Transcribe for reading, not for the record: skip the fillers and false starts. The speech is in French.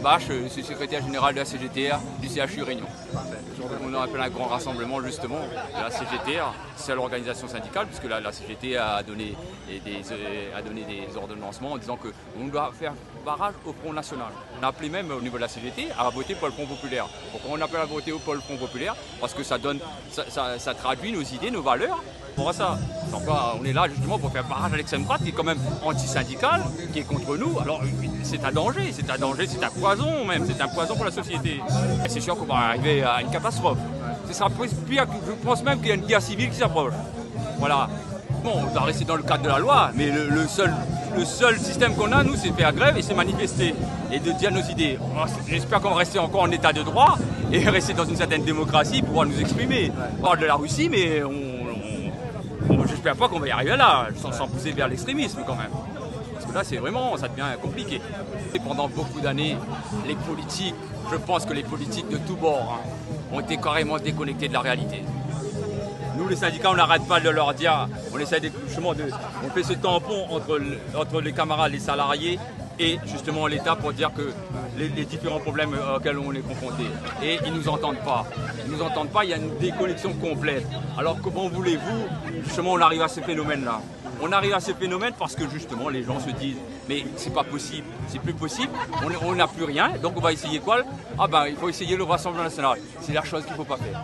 Bach, je suis secrétaire général de la CGTR du CHU Réunion. On appelle un grand rassemblement justement de la CGTR, c'est l'organisation syndicale, puisque la CGT a donné des ordonnancements en disant qu'on doit faire barrage au Front National. On a appelé même au niveau de la CGT à voter pour le Front Populaire. Pourquoi on appelle à voter pour le Front Populaire? Parce que ça traduit nos idées, nos valeurs. Pour ça, on est là justement pour faire barrage à l'extrême droite qui est quand même anti-syndical, qui est contre nous. Alors c'est un danger, c'est un poison même, c'est un poison pour la société. Et c'est sûr qu'on va arriver à une catastrophe. Ce sera pire, je pense même qu'il y a une guerre civile qui s'approche. Voilà. Bon, on doit rester dans le cadre de la loi, mais le seul système qu'on a, nous, c'est faire grève et c'est manifester et de dire nos idées. J'espère qu'on va rester encore en état de droit et rester dans une certaine démocratie pour pouvoir nous exprimer. On parle de la Russie, mais j'espère pas qu'on va y arriver là, sans pousser vers l'extrémisme quand même. Parce que là, c'est vraiment, ça devient compliqué. Et pendant beaucoup d'années, les politiques, je pense que les politiques de tous bords ont été carrément déconnectés de la réalité. Nous, les syndicats, on n'arrête pas de leur dire, on essaie justement on fait ce tampon entre les camarades, les salariés et justement l'État pour dire que les différents problèmes auxquels on est confronté. Et ils ne nous entendent pas. Ils ne nous entendent pas, il y a une déconnexion complète. Alors comment voulez-vous, justement, on arrive à ce phénomène-là? On arrive à ce phénomène parce que justement les gens se disent mais c'est pas possible, c'est plus possible, on n'a plus rien, donc on va essayer quoi? Ah ben il faut essayer le Rassemblement national. C'est la chose qu'il ne faut pas faire.